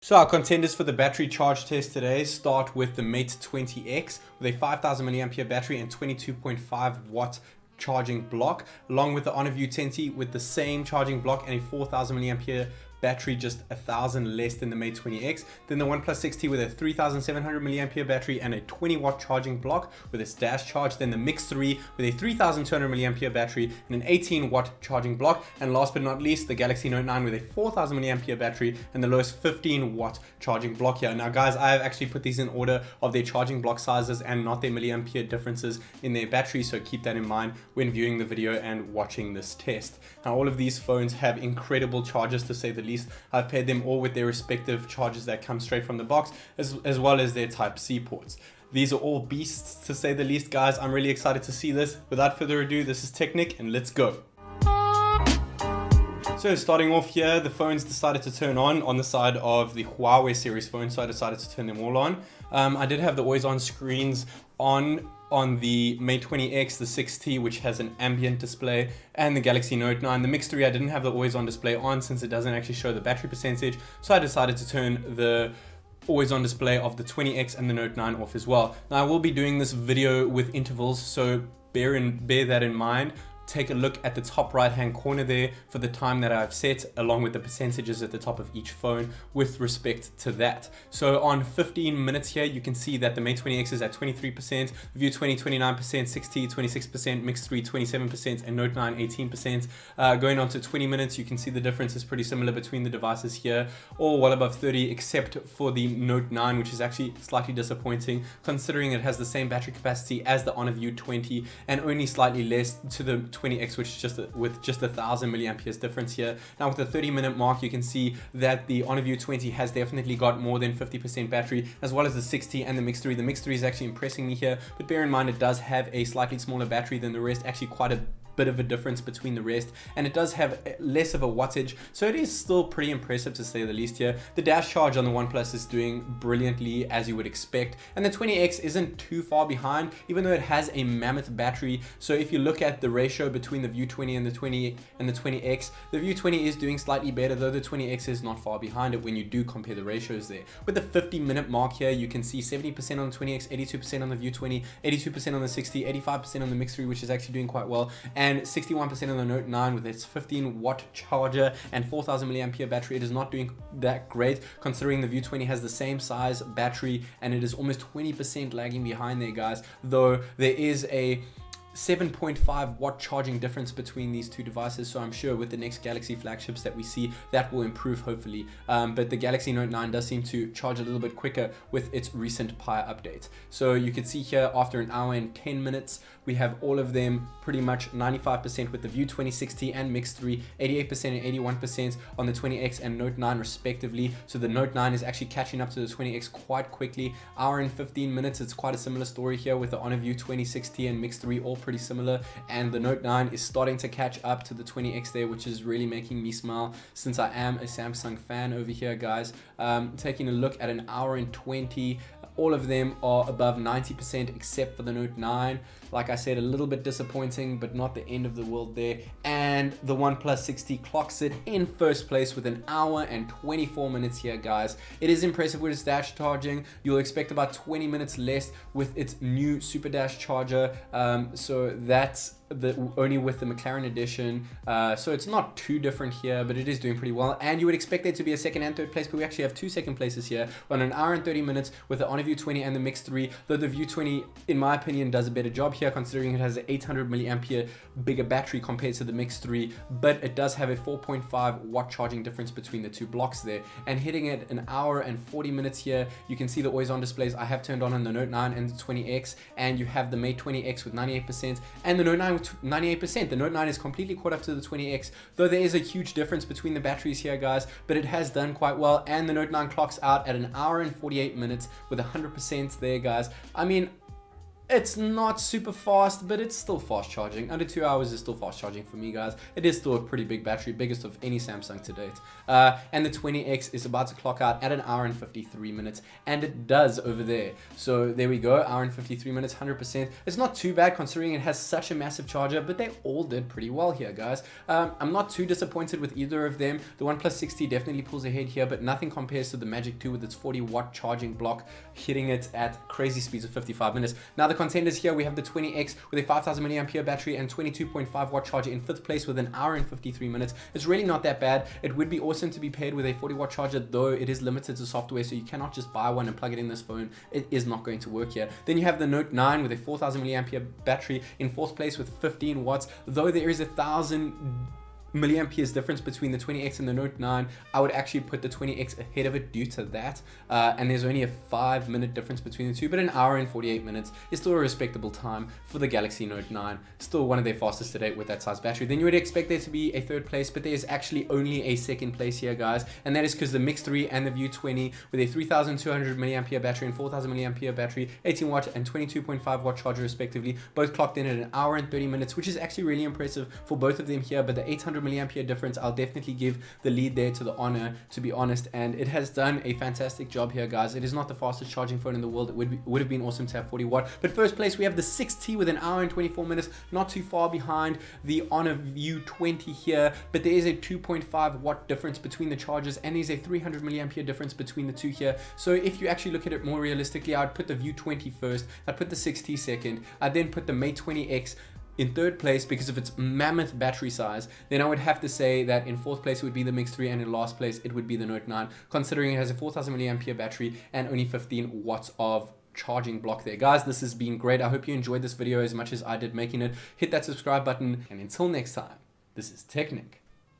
So our contenders for the battery charge test today start with the Mate 20X with a 5000 mAh battery and 22.5 watt charging block, along with the HonorView 20 with the same charging block and a 4000 mAh battery, just 1000 less than the Mate 20X. Then the OnePlus 6T with a 3700 mAh battery and a 20 watt charging block with its dash charge. Then the Mix 3 with a 3200 mAh battery and an 18 watt charging block. And last but not least, the Galaxy Note 9 with a 4000 mAh battery and the lowest 15 watt charging block here. Now guys, I have actually put these in order of their charging block sizes and not their milliampere differences in their battery, so keep that in mind when viewing the video and watching this test. Now all of these phones have incredible chargers, to say the least. I've paired them all with their respective chargers that come straight from the box, as well as their Type-C ports. These are all beasts, to say the least, guys. I'm really excited to see this. Without further ado, this is TechNick and let's go. So starting off here, the phones decided to turn on the side of the Huawei series phone, so I decided to turn them all on. I did have the always on screens on the Mate 20X, the 6T, which has an ambient display, and the Galaxy Note 9. The Mix 3, I didn't have the always on display on since it doesn't actually show the battery percentage, so I decided to turn the always on display of the 20X and the Note 9 off as well. Now I will be doing this video with intervals, so bear that in mind. Take a look at the top right hand corner there for the time that I've set, along with the percentages at the top of each phone with respect to that. So on 15 minutes here, you can see that the Mate 20X is at 23%, View 20 29%, 6T 26%, Mix 3 27%, and Note 9 18%. Going on to 20 minutes, you can see the difference is pretty similar between the devices here, all well above 30, except for the Note 9, which is actually slightly disappointing considering it has the same battery capacity as the HonorView 20 and only slightly less to the 20X, which is with just 1000 milliamperes difference here. Now with the 30-minute mark, you can see that the HonorView 20 has definitely got more than 50% battery, as well as the 6T and the Mix 3. The Mix 3 is actually impressing me here, but bear in mind it does have a slightly smaller battery than the rest, actually quite a bit of a difference between the rest, and it does have less of a wattage, so it is still pretty impressive, to say the least here. The dash charge on the OnePlus is doing brilliantly, as you would expect, and the 20X isn't too far behind, even though it has a mammoth battery. So if you look at the ratio between the View 20 and the 20X, the View 20 is doing slightly better, though the 20X is not far behind it when you do compare the ratios there. With the 50-minute mark here, you can see 70% on the 20X, 82% on the View 20, 82% on the 60, 85% on the Mix 3, which is actually doing quite well, and 61% on the Note 9 with its 15 watt charger and 4000 mAh battery. It is not doing that great considering the View 20 has the same size battery and it is almost 20% lagging behind there, guys, though there is a 7.5 watt charging difference between these two devices, so I'm sure with the next Galaxy flagships that we see, that will improve hopefully. But the Galaxy Note 9 does seem to charge a little bit quicker with its recent Pi update. So you can see here, after an hour and 10 minutes, we have all of them pretty much 95% with the View 2060 and Mix 3, 88% and 81% on the 20X and Note 9 respectively. So the Note 9 is actually catching up to the 20X quite quickly. Hour and 15 minutes, it's quite a similar story here with the HonorView 2060 and Mix 3 all pretty similar, and the Note 9 is starting to catch up to the 20X there, which is really making me smile since I am a Samsung fan over here, guys. Taking a look at an hour and 20, all of them are above 90% except for the Note 9. Like I said, a little bit disappointing, but not the end of the world there. And the OnePlus 6T clocks it in first place with an hour and 24 minutes here, guys. It is impressive with its dash charging. You'll expect about 20 minutes less with its new Super Dash charger. So that's only with the McLaren edition, so it's not too different here, but it is doing pretty well. And you would expect there to be a second and third place, but we actually have two second places here on an hour and 30 minutes with the HonorView 20 and the Mix 3, though the View 20 in my opinion does a better job here considering it has an 800 milliampere bigger battery compared to the Mix 3, but it does have a 4.5 watt charging difference between the two blocks there. And hitting it an hour and 40 minutes here, you can see the always on displays I have turned on the Note 9 and the 20X, and you have the Mate 20X with 98% and the Note 9 with 98%. The Note 9 is completely caught up to the 20X, though there is a huge difference between the batteries here, guys, but it has done quite well. And the Note 9 clocks out at an hour and 48 minutes with 100% there, guys. I mean, It's not super fast, but it's still fast charging. Under 2 hours is still fast charging for me, guys. It is still a pretty big battery, biggest of any Samsung to date. And the 20X is about to clock out at an hour and 53 minutes, and it does over there. So there we go, hour and 53 minutes, 100%. It's not too bad considering it has such a massive charger, but they all did pretty well here, guys. I'm not too disappointed with either of them. The OnePlus 60 definitely pulls ahead here, but nothing compares to the Magic 2 with its 40-watt charging block, hitting it at crazy speeds of 55 minutes. Now the contenders here, we have the 20X with a 5000 mAh battery and 22.5 watt charger in 5th place with an hour and 53 minutes. It's really not that bad. It would be awesome to be paired with a 40-watt charger, though it is limited to software, so you cannot just buy one and plug it in this phone. It is not going to work here. Then you have the Note 9 with a 4000 mAh battery in 4th place with 15 watts, though there is 1000 milliamperes difference between the 20X and the Note 9. I would actually put the 20X ahead of it due to that, and there's only a 5-minute difference between the two, but an hour and 48 minutes is still a respectable time for the Galaxy Note 9. Still one of their fastest to date with that size battery. Then you would expect there to be a 3rd place, but there's actually only a 2nd place here, guys, and that is because the Mix 3 and the View 20 with a 3200 mAh battery and 4000 mAh battery, 18 watt and 22.5 watt charger respectively, both clocked in at an hour and 30 minutes, which is actually really impressive for both of them here. But the 800 mAh difference, I'll definitely give the lead there to the Honor, to be honest, and it has done a fantastic job here, guys. It is not the fastest charging phone in the world. It would have been awesome to have 40 watt, but first place we have the 6T with an hour and 24 minutes, not too far behind the Honor View 20 here, but there is a 2.5 watt difference between the chargers, and there's a 300 mAh difference between the two here. So if you actually look at it more realistically, I'd put the View 20 first, I'd put the 6T second, I'd then put the Mate 20X in 3rd place because of its mammoth battery size. Then I would have to say that in 4th place it would be the Mix 3, and in last place it would be the Note 9, considering it has a 4000 mAh battery and only 15 watts of charging block there. Guys, this has been great. I hope you enjoyed this video as much as I did making it. Hit that subscribe button, and until next time, this is TechNick.